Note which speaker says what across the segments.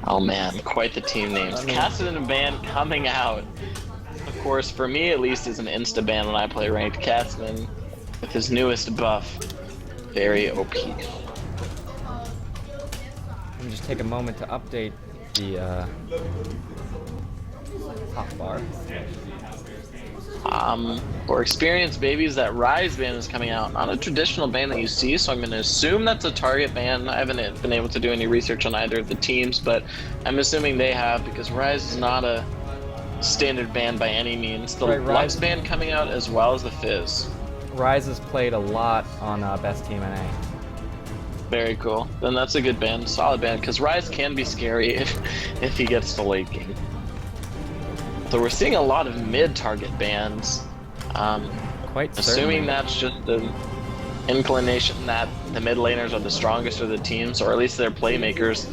Speaker 1: Oh man, quite the team names. Cassidy and Ban coming out. Of course, for me at least, is an insta ban when I play ranked. Cassidy with his newest buff, very OP.
Speaker 2: Let me just take a moment to update the top bar.
Speaker 1: For experienced babies, that Rise ban is coming out. Not a traditional ban that you see, so I'm going to assume that's a target ban. I haven't been able to do any research on either of the teams, but I'm assuming they have, because Rise is not a standard ban by any means. The Lux ban coming out as well as the Fizz.
Speaker 2: Rise has played a lot on Best Team NA.
Speaker 1: Very cool. Then that's a good ban, solid ban, because Rise can be scary if he gets to late game. So we're seeing a lot of mid-target bans.
Speaker 2: Quite
Speaker 1: assuming that's just the inclination that the mid laners are the strongest of the teams, or at least they're playmakers.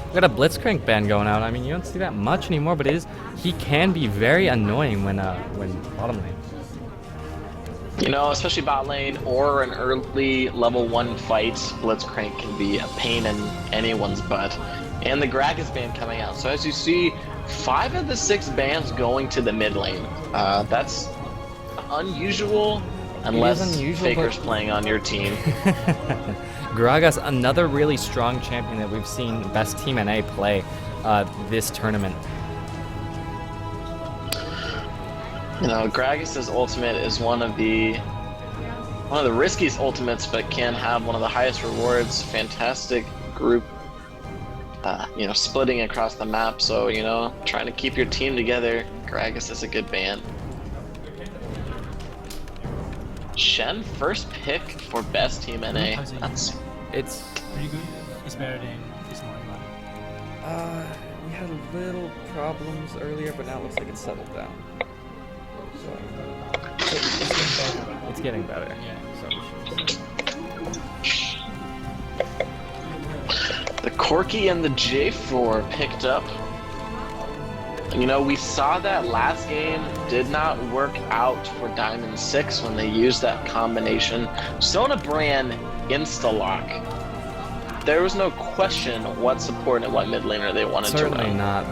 Speaker 2: We got a Blitzcrank ban going out. I mean, you don't see that much anymore, but he can be very annoying when bottom lane.
Speaker 1: You know, especially bot lane or an early level 1 fight, Blitzcrank can be a pain in anyone's butt. And the Gragas ban coming out. So as you see, 5 of the 6 bans going to the mid lane. That's unusual, unless Faker's playing on your team.
Speaker 2: Gragas, another really strong champion that we've seen Best Team NA play this tournament.
Speaker 1: You know, Gragas' ultimate is one of the riskiest ultimates, but can have one of the highest rewards. Fantastic group. You know, splitting across the map, so, you know, trying to keep your team together. Gragas is a good ban. Shen, first pick for Best Team NA.
Speaker 2: It's
Speaker 3: pretty good. It's better than this morning.
Speaker 2: We had a little problems earlier, but now it looks like it's settled down. So it's getting better.
Speaker 3: Yeah.
Speaker 2: So
Speaker 1: the Corki and the J4 picked up. You know, we saw that last game did not work out for Diamond 6 when they used that combination. Sona Brand insta-lock. There was no question what support and what mid laner they wanted to run.
Speaker 2: Certainly not.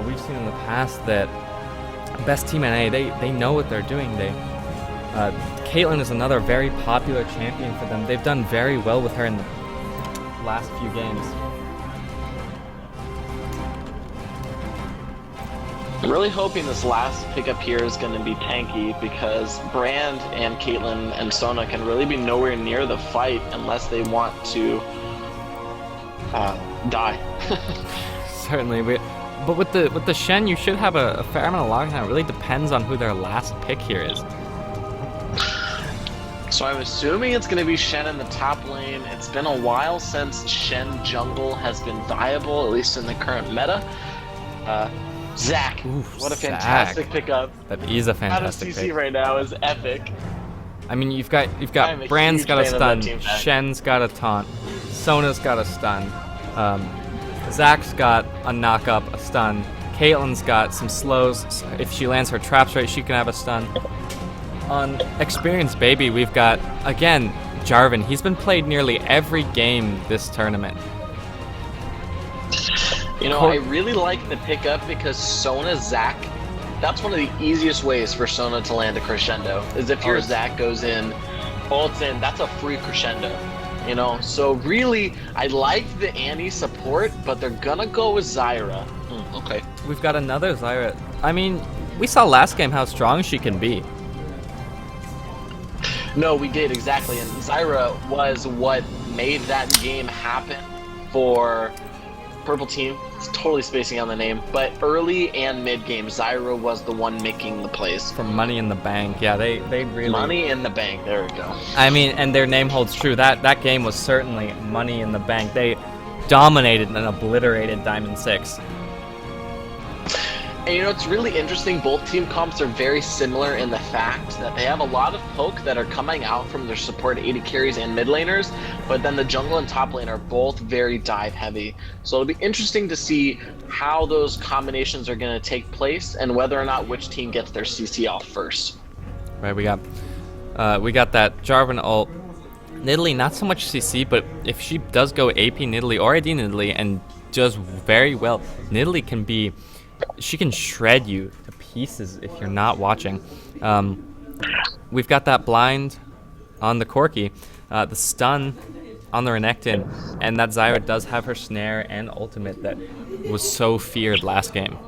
Speaker 2: We've seen in the past that Best Team NA, they know what they're doing. Caitlyn is another very popular champion for them. They've done very well with her in the last few games.
Speaker 1: I'm really hoping this last pickup here is going to be tanky, because Brand and Caitlyn and Sona can really be nowhere near the fight unless they want to die.
Speaker 2: Certainly, but with the Shen, you should have a fair amount of lockdown. It really depends on who their last pick here is.
Speaker 1: So I'm assuming it's going to be Shen in the top lane. It's been a while since Shen jungle has been viable, at least in the current meta. Zach, what a fantastic pickup.
Speaker 2: That is a fantastic
Speaker 1: pick. Out of CC
Speaker 2: pick.
Speaker 1: right now is epic.
Speaker 2: I mean, you've got Brand's got a stun, Shen's got a taunt, Sona's got a stun, Zach's got a knock up, a stun, Caitlyn's got some slows. If she lands her traps right, she can have a stun. On Experienced Baby, we've got, again, Jarvan. He's been played nearly every game this tournament.
Speaker 1: You know, I really like the pickup because Sona Zach, that's one of the easiest ways for Sona to land a crescendo, is if your Zach goes in, ults in, that's a free crescendo. You know, so really, I like the Annie support, but they're gonna go with Zyra. Okay.
Speaker 2: We've got another Zyra. I mean, we saw last game how strong she can be.
Speaker 1: No, we did, exactly, and Zyra was what made that game happen for Purple Team. It's totally spacing on the name, but early and mid game, Zyra was the one making the plays.
Speaker 2: For Money in the Bank, yeah, they really...
Speaker 1: Money in the Bank, there we go.
Speaker 2: I mean, and their name holds true. That game was certainly Money in the Bank. They dominated and obliterated Diamond 6.
Speaker 1: And you know, it's really interesting, both team comps are very similar in the fact that they have a lot of poke that are coming out from their support AD carries and mid laners, but then the jungle and top lane are both very dive heavy. So it'll be interesting to see how those combinations are going to take place and whether or not which team gets their CC off first.
Speaker 2: Right, we got that Jarvan ult. Nidalee, not so much CC, but if she does go AP Nidalee or AD Nidalee and does very well, Nidalee can be, she can shred you to pieces if you're not watching. We've got that blind on the Corki, the stun on the Renekton, and that Zyra does have her snare and ultimate that was so feared last game.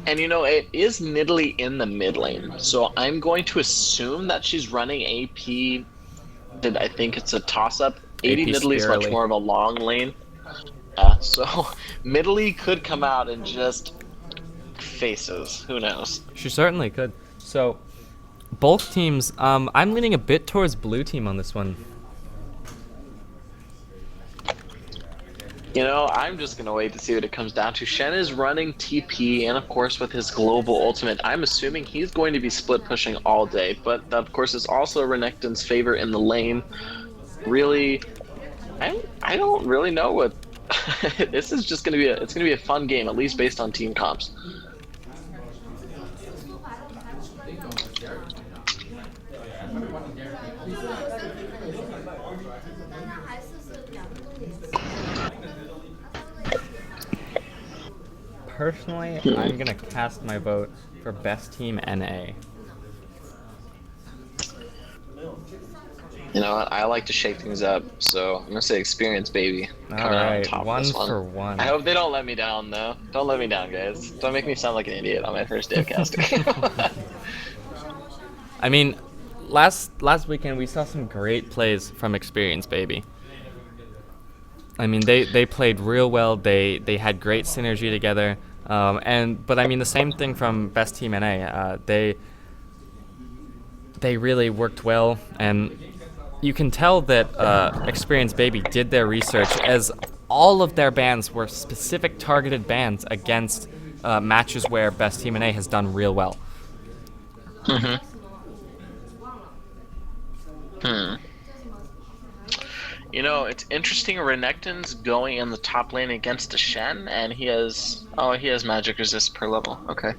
Speaker 1: And it is Nidalee in the mid lane, so I'm going to assume that she's running AP. I think it's a toss-up. AD Nidalee is much more of a long lane. So Nidalee could come out and just faces. Who knows?
Speaker 2: She certainly could. So both teams, I'm leaning a bit towards blue team on this one.
Speaker 1: I'm just going to wait to see what it comes down to. Shen is running TP, and of course with his global ultimate, I'm assuming he's going to be split pushing all day. But of course it's also Renekton's favor in the lane. Really, I don't really know what... This is just going to be it's going to be a fun game, at least based on team comps.
Speaker 2: Personally, I'm going to cast my vote for best team NA.
Speaker 1: You know what? I like to shake things up, so I'm going to say experience, baby.
Speaker 2: Alright, one for one.
Speaker 1: I hope they don't let me down, though. Don't let me down, guys. Don't make me sound like an idiot on my first day of casting.
Speaker 2: I mean, last weekend we saw some great plays from experience, baby. I mean, they played real well. They had great synergy together. But I mean, the same thing from Best Team NA. They really worked well, and you can tell that Experience Baby did their research, as all of their bans were specific targeted bans against matches where Best Team NA has done real well.
Speaker 1: It's interesting. Renekton's going in the top lane against the Shen, and he has magic resist per level. Okay.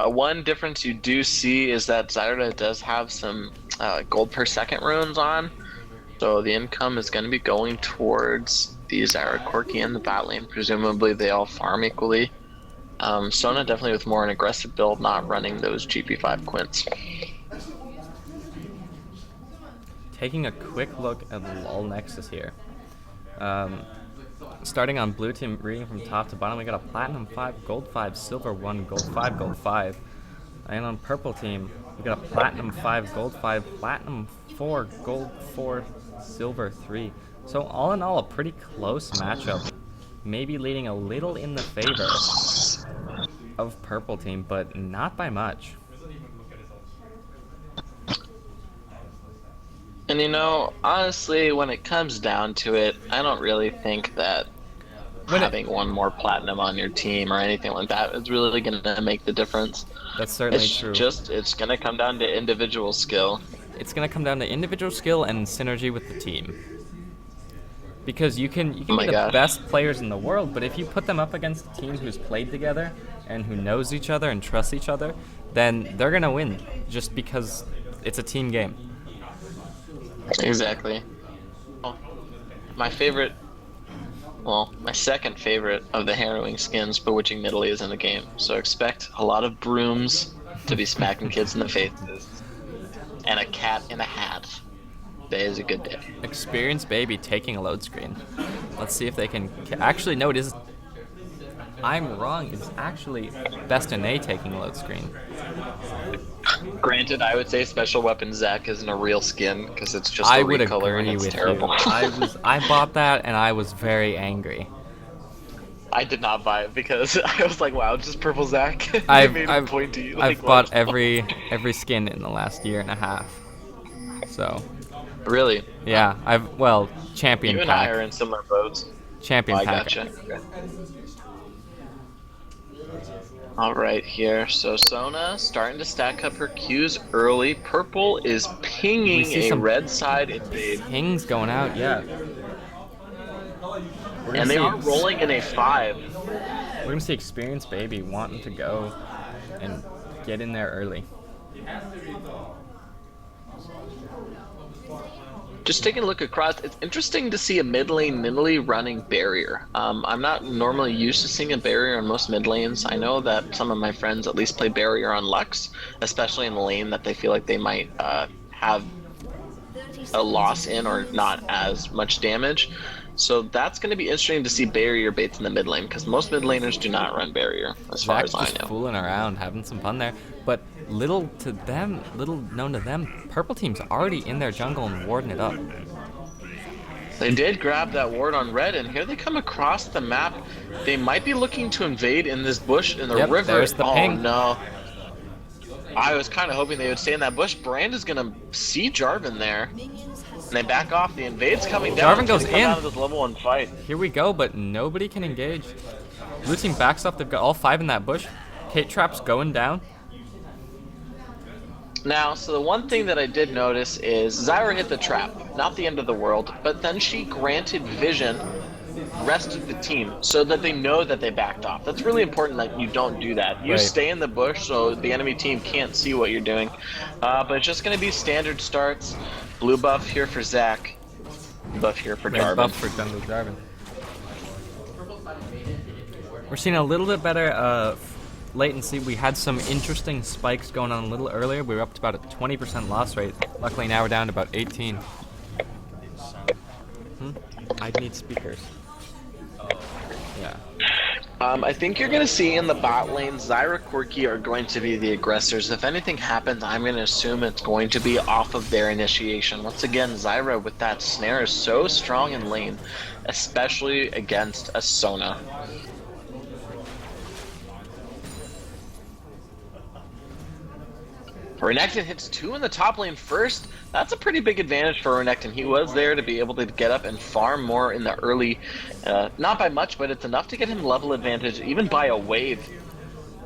Speaker 1: One difference you do see is that Zyra does have some gold per second runes on, so the income is going to be going towards the Zyra Corki in the bot lane. Presumably they all farm equally. Sona definitely with more an aggressive build, not running those GP5 quints.
Speaker 2: Taking a quick look at the LoL Nexus here. Starting on blue team, reading from top to bottom, we got a platinum 5, gold 5, silver 1, gold 5, gold 5. And on purple team, we got a platinum 5, gold 5, platinum 4, gold 4, silver 3. So all in all, a pretty close matchup. Maybe leading a little in the favor of purple team, but not by much.
Speaker 1: And honestly, when it comes down to it, I don't really think that having one more platinum on your team or anything like that is really going to make the difference.
Speaker 2: That's certainly true.
Speaker 1: It's going to come down to individual skill.
Speaker 2: It's going to come down to individual skill and synergy with the team. Because you can be the best players in the world, but if you put them up against a team who's played together and who knows each other and trusts each other, then they're going to win just because it's a team game.
Speaker 1: Exactly. My second favorite of the harrowing skins, Bewitching Nidalee, is in the game. So expect a lot of brooms to be smacking kids in the faces. And a cat in a hat. Today is a good day.
Speaker 2: Experience Baby taking a load screen. Let's see if they can... Actually, no, it is... I'm wrong. It's actually Best NA taking a load screen.
Speaker 1: Granted, I would say Special Weapon Zac isn't a real skin because it's just a recolor and it's terrible.
Speaker 2: I bought that and I was very angry.
Speaker 1: I did not buy it because I was like, wow, just purple Zac.
Speaker 2: I've bought every skin in the last year and a half. So...
Speaker 1: Really?
Speaker 2: Yeah, champion
Speaker 1: pack. You and I are in similar boats.
Speaker 2: Champion pack.
Speaker 1: I gotcha. Okay. All right, here. So Sona starting to stack up her Qs early. Purple is pinging a red side invade.
Speaker 2: Pings going out, yeah.
Speaker 1: And they are rolling in a 5.
Speaker 2: We're gonna see experienced baby wanting to go and get in there early.
Speaker 1: Just taking a look across, it's interesting to see a mid lane Nidalee running barrier. I'm not normally used to seeing a barrier in most mid lanes. I know that some of my friends at least play barrier on Lux, especially in the lane that they feel like they might have a loss in or not as much damage. So that's going to be interesting to see barrier baits in the mid lane, because most mid laners do not run barrier, as far as I know.
Speaker 2: Just fooling around, having some fun there. But little known to them, purple team's already in their jungle and warding it up.
Speaker 1: They did grab that ward on red, and here they come across the map. They might be looking to invade in this bush in the river.
Speaker 2: There's the ping.
Speaker 1: No. I was kind of hoping they would stay in that bush. Brand is going to see Jarvan there. And they back off. The invade's coming down.
Speaker 2: Jarvan goes in.
Speaker 1: Out of this level 1 fight.
Speaker 2: Here we go, but nobody can engage. Blue team backs up. They've got all 5 in that bush. Kate Trap's going down.
Speaker 1: Now, so the one thing that I did notice is Zyra hit the trap. Not the end of the world, but then she granted vision rest of the team so that they know that they backed off. That's really important that you don't do that. You stay in the bush so the enemy team can't see what you're doing. But it's just going to be standard starts. Blue buff here for Zach. Buff here for Jarvan.
Speaker 2: Red buff for Jungle Jarvan. We're seeing a little bit better latency. We had some interesting spikes going on a little earlier. We were up to about a 20% loss rate. Luckily now we're down to about 18. I need speakers. Yeah.
Speaker 1: I think you're going to see in the bot lane, Zyra Corki are going to be the aggressors. If anything happens, I'm going to assume it's going to be off of their initiation. Once again, Zyra with that snare is so strong in lane, especially against a Sona. Renekton hits 2 in the top lane first. That's a pretty big advantage for Renekton. He was there to be able to get up and farm more in the early, not by much, but it's enough to get him level advantage, even by a wave.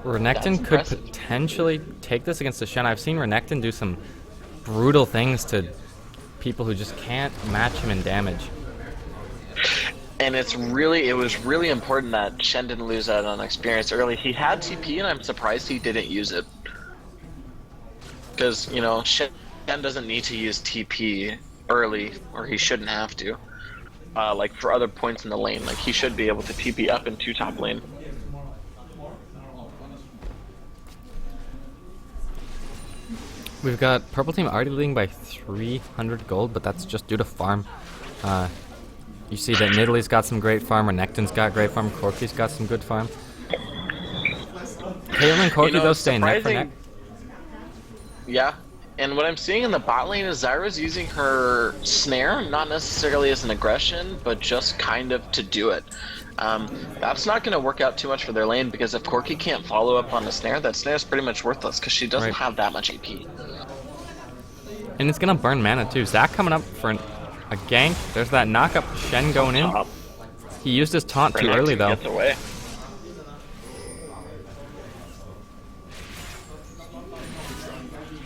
Speaker 2: Renekton could potentially take this against the Shen. I've seen Renekton do some brutal things to people who just can't match him in damage.
Speaker 1: And it was really important that Shen didn't lose out on experience early. He had TP, and I'm surprised he didn't use it. Because, you know, Shen doesn't need to use TP early, or he shouldn't have to. Like, for other points in the lane. Like, he should be able to TP up into top lane.
Speaker 2: We've got purple team already leading by 300 gold, but that's just due to farm. You see that Nidalee's got some great farm, Renekton's got great farm, Corki's got some good farm. Caitlyn and Corki, though, stay neck for neck.
Speaker 1: Yeah, and what I'm seeing in the bot lane is Zyra's using her snare, not necessarily as an aggression, but just kind of to do it. That's not going to work out too much for their lane, because if Corki can't follow up on the snare, that snare is pretty much worthless, because she doesn't have that much AP.
Speaker 2: And it's going to burn mana, too. Zach coming up for a gank. There's that knock-up. Shen going in. He used his taunt too early, though.
Speaker 1: Gets away.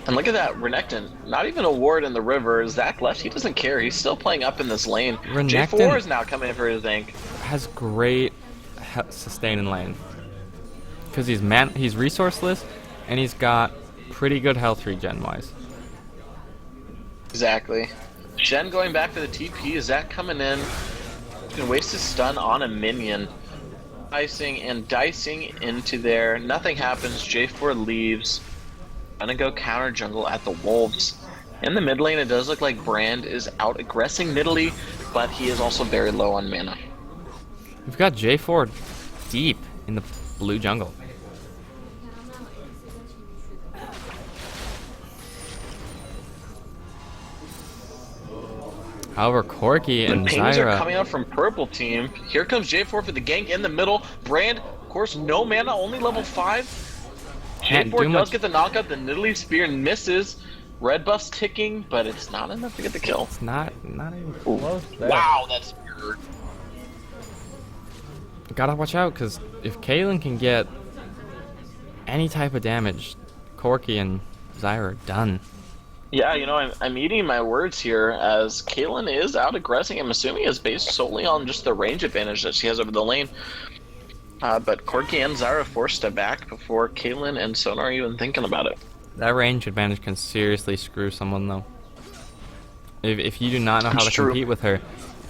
Speaker 1: And look at that, Renekton. Not even a ward in the river. Zach left. He doesn't care. He's still playing up in this lane. J4 is now coming in for his gank.
Speaker 2: Has great sustain in lane. Because he's resourceless, and he's got pretty good health regen-wise.
Speaker 1: Exactly. Shen going back to the TP. Zach coming in. He's going to waste his stun on a minion. Dicing into there. Nothing happens. J4 leaves. Gonna go counter jungle at the Wolves. In the mid lane, it does look like Brand is out aggressing Nidalee, but he is also very low on mana.
Speaker 2: We've got J4 deep in the blue jungle. However, Corki and
Speaker 1: Pings are
Speaker 2: Zyra
Speaker 1: coming out from purple team. Here comes J4 for the gank in the middle. Brand, of course, no mana, only level 5. J4 does get the knockup, the Nidalee spear misses. Red buff's ticking, but it's not enough to get the kill.
Speaker 2: It's not even close there.
Speaker 1: Wow, that's weird.
Speaker 2: Gotta watch out, because if Caitlyn can get any type of damage, Corki and Zyra are done.
Speaker 1: Yeah, you know, I'm eating my words here, as Caitlyn is out aggressing. I'm assuming it's based solely on just the range advantage that she has over the lane. But Corki and Zyra forced it back before Caitlyn and Sona are even thinking about it.
Speaker 2: That range advantage can seriously screw someone though. If you do not know how to compete with her,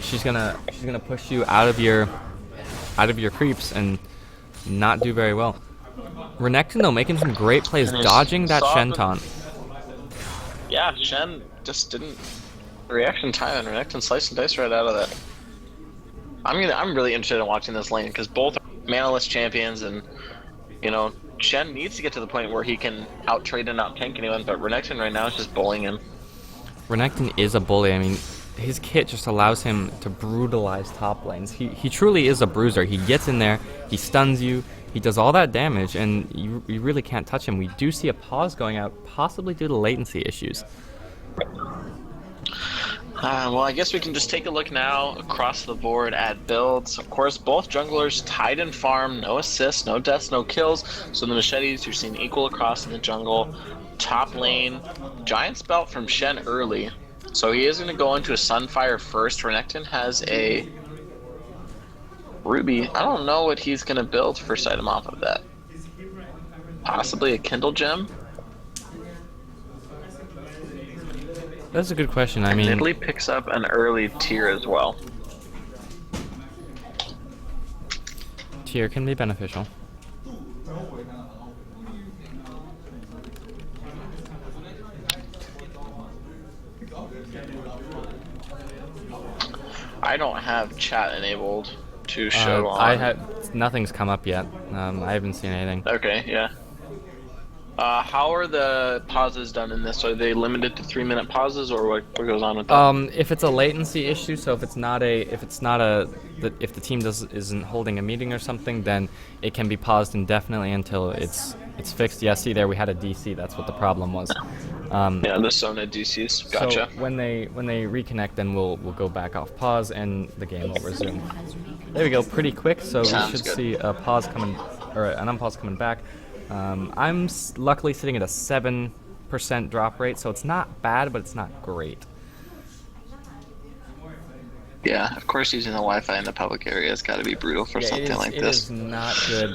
Speaker 2: she's gonna push you out of your creeps and not do very well. Renekton though making some great plays, dodging that Shen taunt.
Speaker 1: Yeah, Shen just didn't reaction time, and Renekton sliced and diced right out of that. I'm really interested in watching this lane because both are manaless champions, and you know Shen needs to get to the point where he can out trade and out tank anyone, but Renekton right now is just bullying him.
Speaker 2: Renekton is a bully. I mean, his kit just allows him to brutalize top lanes. He truly is a bruiser. He gets in there, he stuns you, he does all that damage, and you really can't touch him. We do see a pause going out, possibly due to latency issues.
Speaker 1: Well, I guess we can just take a look now across the board at builds. Of course, both junglers tied in farm, no assists, no deaths, no kills. So the machetes you're seeing equal across in the jungle. Top lane, Giant's Belt from Shen early. So he is going to go into a Sunfire first. Renekton has a Ruby. I don't know what he's going to build first item off of that. Possibly a Kindle Gem?
Speaker 2: That's a good question. I mean,
Speaker 1: Italy picks up an early tier as well.
Speaker 2: Tier can be beneficial.
Speaker 1: I don't have chat enabled to show on.
Speaker 2: I have nothing's come up yet. I haven't seen anything.
Speaker 1: Okay, yeah. How are the pauses done in this? Are they limited to 3-minute pauses, or what goes on with that?
Speaker 2: If it's a latency issue, so if the team isn't holding a meeting or something, then it can be paused indefinitely until it's fixed. Yeah, see there we had a DC. That's what the problem was.
Speaker 1: Yeah, the Sona DCs. Gotcha.
Speaker 2: So when they reconnect, then we'll go back off pause and the game will resume. There we go, pretty quick. So
Speaker 1: Sounds
Speaker 2: we should
Speaker 1: good.
Speaker 2: see a pause coming, or an unpause coming back. I'm luckily sitting at a 7% drop rate, so it's not bad, but it's not great.
Speaker 1: Yeah, of course using the Wi-Fi in the public area has got to be brutal for something like this.
Speaker 2: It is not good.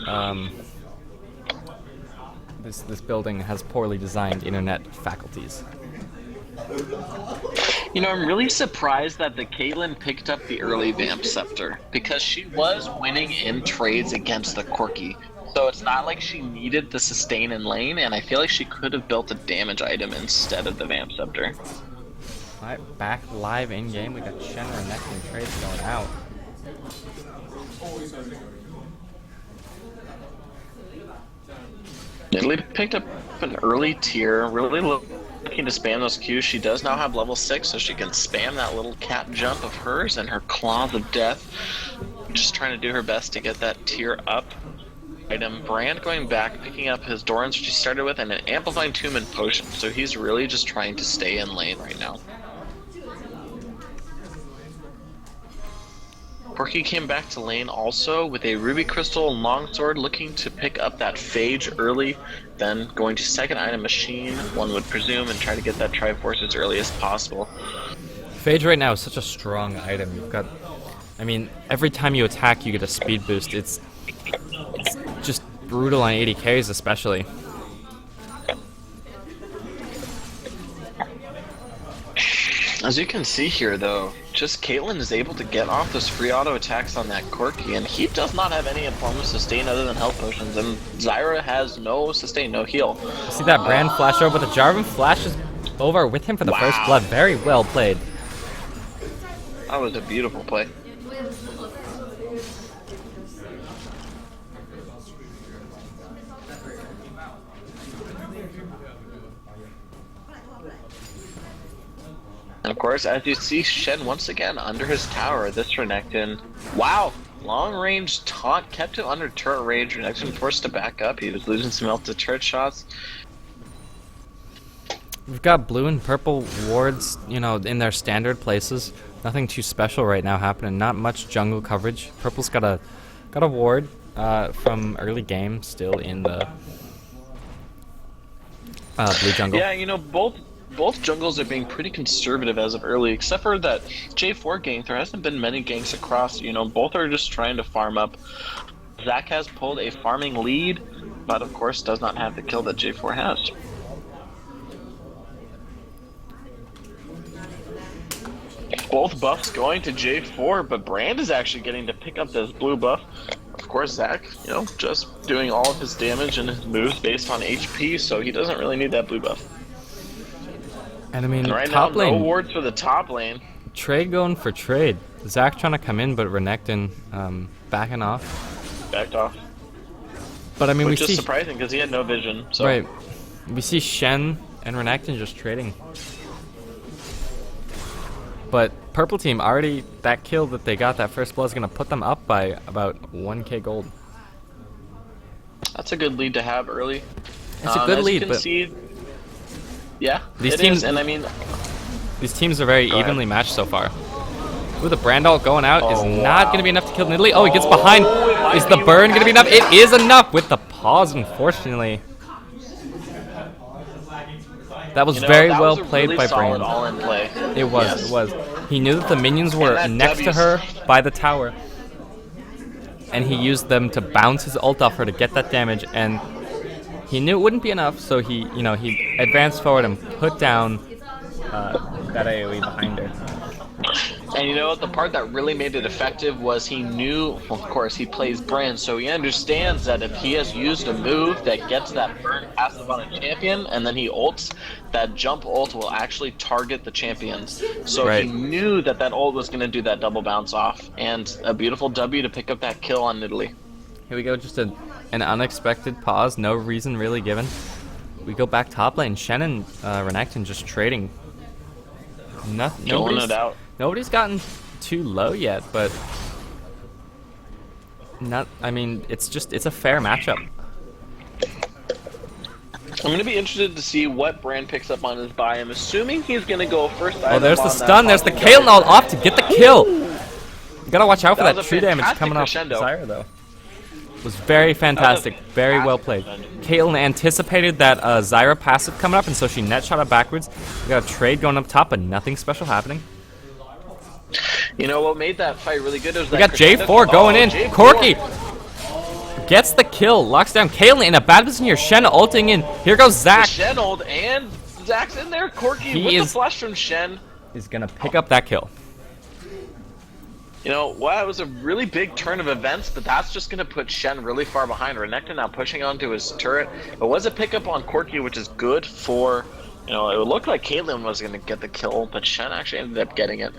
Speaker 2: This building has poorly designed internet faculties.
Speaker 1: You know, I'm really surprised that the Caitlyn picked up the early Vamp Scepter, because she was winning in trades against the Corki. So it's not like she needed the sustain in lane, and I feel like she could have built a damage item instead of the Vamp Scepter.
Speaker 2: Alright, back live in game. We got Shen and Renekton trades going out.
Speaker 1: Italy picked up an early tier, really looking to spam those Qs. She does now have level 6, so she can spam that little cap jump of hers and her Claws of Death. Just trying to do her best to get that tier up. Item. Brand going back, picking up his Dorans, which he started with, and an Amplifying Tomb and Potion. So he's really just trying to stay in lane right now. Corki came back to lane also with a Ruby Crystal and Longsword, looking to pick up that Phage early, then going to second item Machine, one would presume, and try to get that Triforce as early as possible.
Speaker 2: Phage right now is such a strong item. You've got, I mean, every time you attack you get a speed boost. It's just brutal on 80Ks especially.
Speaker 1: As you can see here though, just Caitlyn is able to get off those free auto attacks on that Corki, and he does not have any form of sustain other than health potions, and Zyra has no sustain, no heal.
Speaker 2: See that Brand flash over, but the Jarvan flashes over with him for the first blood. Very well played.
Speaker 1: That was a beautiful play. And of course, as you see, Shen once again under his tower. This Renekton, wow, long range taunt kept him under turret range. Renekton forced to back up. He was losing some health to turret shots.
Speaker 2: We've got blue and purple wards, you know, in their standard places. Nothing too special right now happening. Not much jungle coverage. Purple's got a ward from early game still in the blue jungle.
Speaker 1: Yeah, you know, both jungles are being pretty conservative as of early, except for that J4 gank. There hasn't been many ganks across. You know, both are just trying to farm up Zach has pulled a farming lead, but of course does not have the kill that J4 has. Both buffs going to J4, but Brand is actually getting to pick up this blue buff. Of course, Zach, you know, just doing all of his damage and his moves based on HP, so he doesn't really need that blue buff.
Speaker 2: And I mean,
Speaker 1: and right
Speaker 2: top
Speaker 1: now,
Speaker 2: lane.
Speaker 1: no wards for the top lane.
Speaker 2: Trade going for trade. Zach trying to come in, but Renekton backing off.
Speaker 1: Backed off.
Speaker 2: But I mean,
Speaker 1: Which
Speaker 2: we see
Speaker 1: is surprising because he had no vision. So.
Speaker 2: Right. We see Shen and Renekton just trading. But purple team already, that kill that they got, that first blood is going to put them up by about 1k gold.
Speaker 1: That's a good lead to have early.
Speaker 2: It's a good
Speaker 1: as
Speaker 2: lead,
Speaker 1: you can
Speaker 2: but
Speaker 1: see, yeah,
Speaker 2: these
Speaker 1: it
Speaker 2: teams,
Speaker 1: is, and I mean,
Speaker 2: these teams are very evenly matched so far. Ooh, the Brand ult going out is not going to be enough to kill Nidalee. Oh, he gets behind. Is the burn going to be enough? It is enough with the pause, unfortunately. That was very well played by Brand.
Speaker 1: All-in play.
Speaker 2: It was,
Speaker 1: Yes.
Speaker 2: it was. He knew that the minions were next to her by the tower, and he used them to bounce his ult off her to get that damage, and he knew it wouldn't be enough, so he, you know, he advanced forward and put down that AoE behind her.
Speaker 1: And you know what? The part that really made it effective was he knew, well, of course, he plays Brand, so he understands that if he has used a move that gets that burn passive on a champion, and then he ults, that jump ult will actually target the champions. So
Speaker 2: Right.
Speaker 1: he knew that that ult was going to do that double bounce off, and a beautiful W to pick up that kill on Nidalee.
Speaker 2: Here we go, just an unexpected pause, no reason really given. We go back top lane, Shen and Renekton just trading. Nobody's gotten too low yet, but I mean, it's a fair matchup.
Speaker 1: I'm going to be interested to see what Brand picks up on his buy. I'm assuming he's going to go first.
Speaker 2: Oh, there's the stun. There's the Caitlyn ult off to get the kill. You gotta watch out for that true damage coming off Zyra, though. It was very fantastic. Very well played. Caitlyn anticipated that Zyra passive coming up, and so she net shot it backwards. We got a trade going up top, but nothing special happening.
Speaker 1: You know what made that fight really good? Was
Speaker 2: we got J4 going in. J4. Corky gets the kill, locks down Caitlyn in a bad position here. Shen ulting in. Here goes Zach.
Speaker 1: Shen ult and Zach's in there. Corky with the flash from Shen
Speaker 2: is gonna pick up that kill.
Speaker 1: You know, well, it was a really big turn of events, but that's just going to put Shen really far behind. Renekton now pushing onto his turret. It was a pickup on Corky, which is good for, you know, it looked like Caitlyn was going to get the kill, but Shen actually ended up getting it.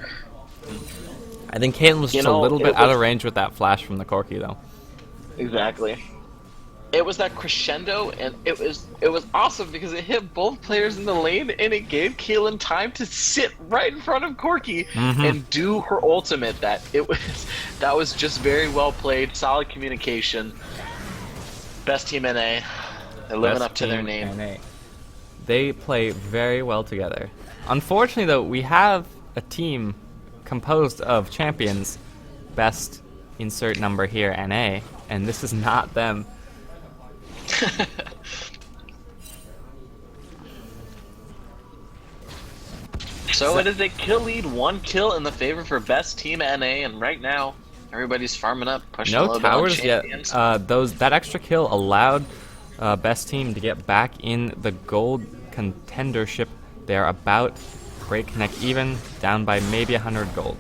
Speaker 2: I think Caitlyn was just a little bit out of range with that flash from the Corky, though.
Speaker 1: Exactly. It was that crescendo, and it was awesome because it hit both players in the lane, and it gave Caitlyn time to sit right in front of Corky and do her ultimate. That was just very well played, solid communication. Best team NA. They're living up to their name.
Speaker 2: NA. They play very well together. Unfortunately, though, we have a team composed of champions. Best insert number here, NA, and this is not them.
Speaker 1: So it is a kill lead, 1 kill in the favor for best team NA, and right now everybody's farming up, pushing a
Speaker 2: no
Speaker 1: little
Speaker 2: towers
Speaker 1: bit on
Speaker 2: yet. That extra kill allowed best team to get back in the gold contendership. They're about break-neck even, down by maybe 100 gold.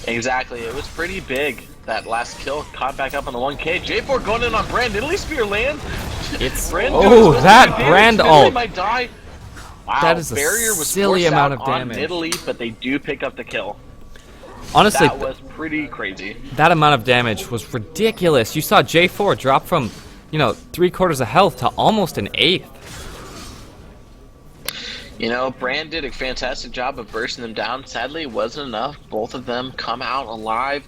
Speaker 1: Exactly, it was pretty big. That last kill caught back up on the 1K. J4 going in on Brand. Nidalee spear land.
Speaker 2: It's
Speaker 1: Brand
Speaker 2: that Brand ult.
Speaker 1: Might die. Wow,
Speaker 2: that is a
Speaker 1: barrier was
Speaker 2: silly amount of damage.
Speaker 1: On Nidalee, but they do pick up the kill.
Speaker 2: Honestly,
Speaker 1: that was pretty crazy.
Speaker 2: That amount of damage was ridiculous. You saw J4 drop from, 3/4 of health to almost an 1/8.
Speaker 1: You know, Brand did a fantastic job of bursting them down. Sadly, it wasn't enough. Both of them come out alive.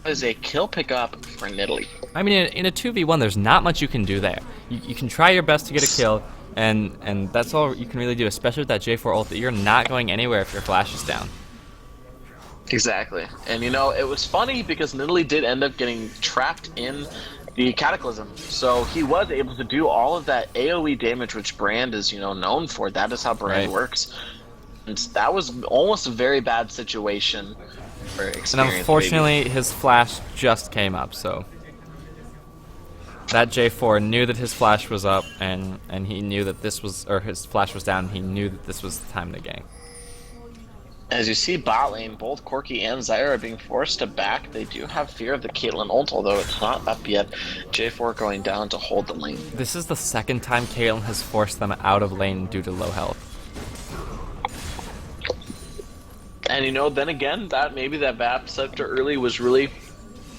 Speaker 1: As a kill pickup for Nidalee.
Speaker 2: I mean, in a 2v1, there's not much you can do there. You can try your best to get a kill, and that's all you can really do, especially with that J4 ult. You're not going anywhere if your flash is down.
Speaker 1: Exactly. And, it was funny because Nidalee did end up getting trapped in the Cataclysm. So he was able to do all of that AoE damage, which Brand is, known for. That is how Brand works. And that was almost a very bad situation.
Speaker 2: And unfortunately, his flash just came up, so That J4 knew that his flash was up, and he knew that this was, or his flash was down. He knew that this was the time to gank.
Speaker 1: As you see bot lane, both Corki and Zyra are being forced to back. They do have fear of the Caitlyn ult, although it's not up yet. J4 going down to hold the lane.
Speaker 2: This is the second time Caitlyn has forced them out of lane due to low health.
Speaker 1: And you know, then again, that maybe that Vap Scepter early was really...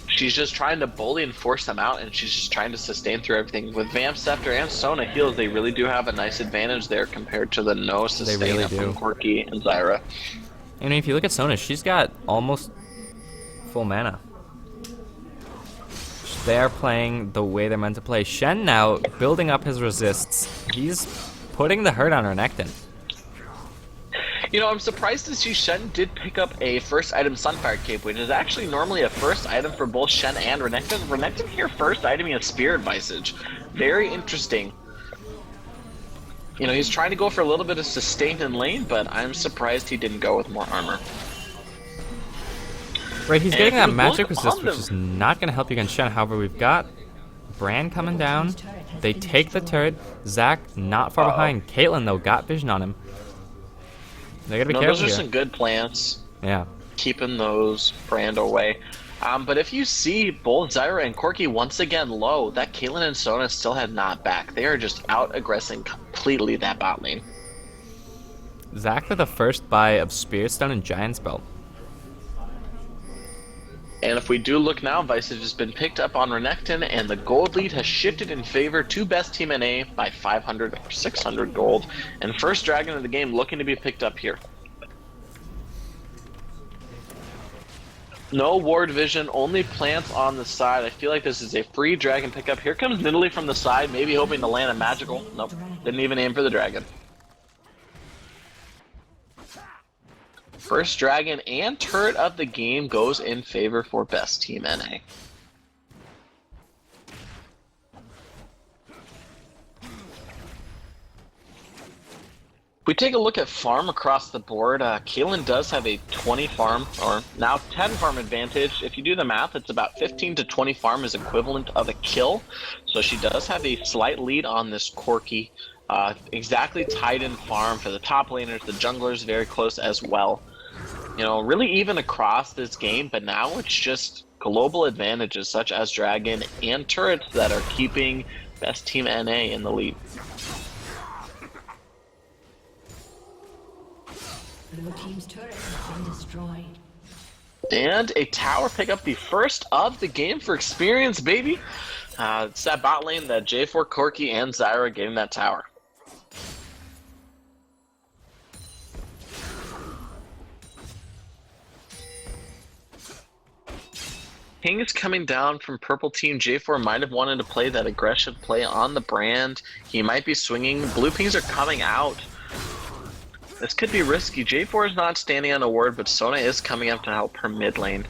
Speaker 1: She's just trying to bully and force them out, and she's just trying to sustain through everything. With Vamp Scepter and Sona heals, they really do have a nice advantage there compared to the no sustain really from Corki and Zyra.
Speaker 2: And if you look at Sona, she's got almost full mana. They're playing the way they're meant to play. Shen now building up his resists. He's putting the hurt on Renekton.
Speaker 1: You know, I'm surprised to see Shen did pick up a first item Sunfire Cape, which is actually normally a first item for both Shen and Renekton. Renekton here first iteming a Spirit Visage. Very interesting. You know, he's trying to go for a little bit of sustain in lane, but I'm surprised he didn't go with more armor.
Speaker 2: Right, he's getting that magic resist, which is not going to help you against Shen. However, we've got Bran coming down. They take the turret. Zac not far behind. Caitlyn, though, got vision on him. They gotta be careful
Speaker 1: those are
Speaker 2: here.
Speaker 1: some good plants.
Speaker 2: Yeah.
Speaker 1: Keeping those Brand away. But if you see both Zyra and Corki once again low, that Caitlyn and Sona still had not back. They are just out-aggressing completely that bot lane.
Speaker 2: Zac with the first buy of Spirit Stone and Giant Spell.
Speaker 1: And if we do look now, Visage has been picked up on Renekton, and the gold lead has shifted in favor to Best Team NA by 500 or 600 gold. And first dragon of the game looking to be picked up here. No ward vision, only plants on the side. I feel like this is a free dragon pickup. Here comes Nidalee from the side, maybe hoping to land a magical. Nope, didn't even aim for the dragon. First dragon and turret of the game goes in favor for Best Team NA. If we take a look at farm across the board, Caitlyn does have a 20 farm, or now 10 farm advantage. If you do the math, it's about 15 to 20 farm is equivalent of a kill. So she does have a slight lead on this Corki. Exactly tied in farm for the top laners, the junglers very close as well. You know, really even across this game, but now it's just global advantages such as Dragon and turrets that are keeping Best Team NA in the lead.
Speaker 4: Blue team's turret has been destroyed.
Speaker 1: And a tower pick up the first of the game for experience, baby. It's that bot lane that J4, Corki, and Zyra getting that tower. King is coming down from purple team. J4 might have wanted to play that aggressive play on the Brand. He might be swinging. Blue pings are coming out. This could be risky. J4 is not standing on a ward, but Sona is coming up to help her mid lane.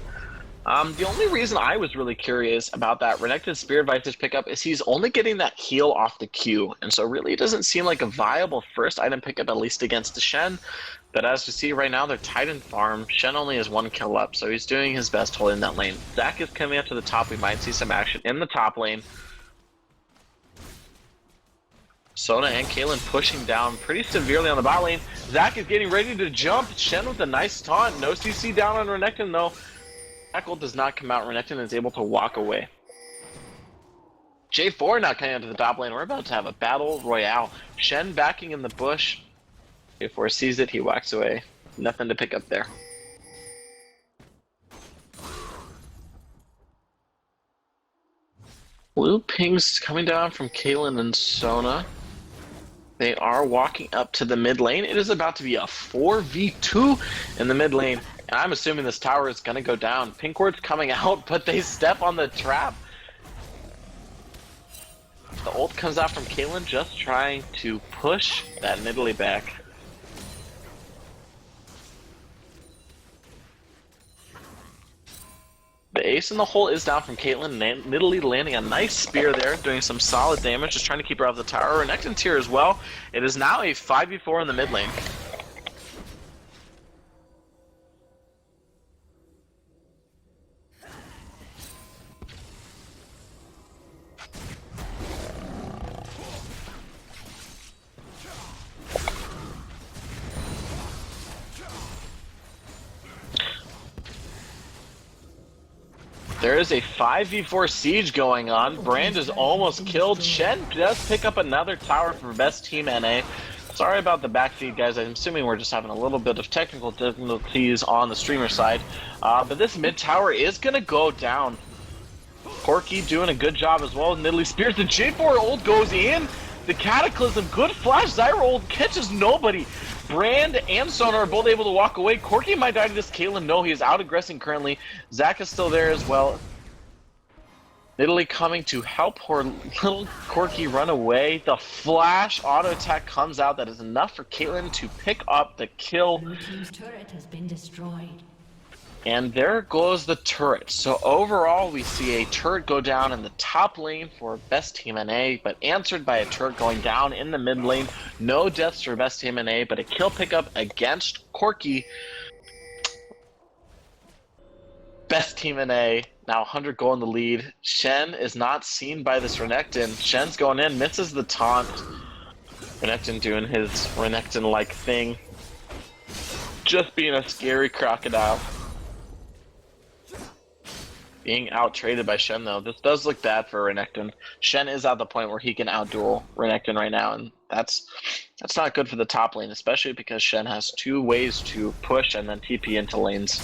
Speaker 1: The only reason I was really curious about that Renekton Spirit Visage pickup is he's only getting that heal off the Q, and so really it doesn't seem like a viable first item pickup, at least against the Shen. But as you see right now, they're tied in farm. Shen only has 1 kill up, so he's doing his best holding that lane. Zac is coming up to the top. We might see some action in the top lane. Sona and Caitlyn pushing down pretty severely on the bot lane. Zac is getting ready to jump. Shen with a nice taunt. No CC down on Renekton though. Tackle does not come out. Renekton is able to walk away. J4 now coming out to the top lane. We're about to have a battle royale. Shen backing in the bush. J4 sees it, he walks away. Nothing to pick up there. Blue pings coming down from Caitlyn and Sona. They are walking up to the mid lane. It is about to be a 4v2 in the mid lane. And I'm assuming this tower is going to go down. Pink ward's coming out, but they step on the trap. The ult comes out from Caitlyn, just trying to push that Nidalee back. The ace in the hole is down from Caitlyn. Nidalee landing a nice spear there, doing some solid damage, just trying to keep her off the tower. Renekton's here as well. It is now a 5v4 in the mid lane. There is a 5v4 siege going on. Brand is almost killed. Shen does pick up another tower for best team NA. Sorry about the backfeed, guys. I'm assuming we're just having a little bit of technical difficulties on the streamer side. But this mid tower is going to go down. Corky doing a good job as well. Nidalee Spears. The J4 ult goes in. The Cataclysm, good flash. Zyra ult catches nobody. Brand and Sonar are both able to walk away. Corky might die to this Caitlyn. No, he is out aggressing currently. Zach is still there as well. Nidalee coming to help her little Corky run away. The flash auto attack comes out. That is enough for Caitlyn to pick up the kill.
Speaker 4: Blue team's turret has been destroyed.
Speaker 1: And there goes the turret. So overall, we see a turret go down in the top lane for best team NA, but answered by a turret going down in the mid lane. No deaths for best team NA, but a kill pickup against Corky. Best team NA, now 100 goal in the lead. Shen is not seen by this Renekton. Shen's going in, misses the taunt. Renekton doing his Renekton-like thing. Just being a scary crocodile. Being out-traded by Shen, though. This does look bad for Renekton. Shen is at the point where he can out-duel Renekton right now, and that's not good for the top lane, especially because Shen has 2 ways to push and then TP into lanes.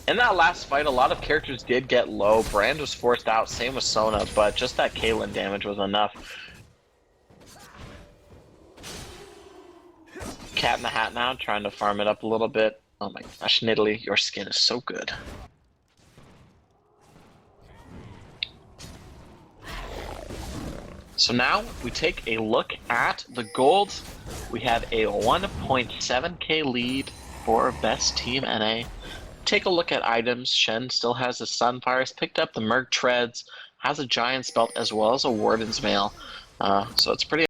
Speaker 1: In that last fight, a lot of characters did get low. Brand was forced out, same with Sona, but just that Caitlyn damage was enough. Cat in the Hat now, trying to farm it up a little bit. Oh my gosh, Nidalee, your skin is so good. So now we take a look at the golds. We have a 1.7k lead for best team NA. Take a look at items. Shen still has the Sunfires, picked up the Merc Treads, has a Giant's Belt as well as a Warden's Mail. So it's pretty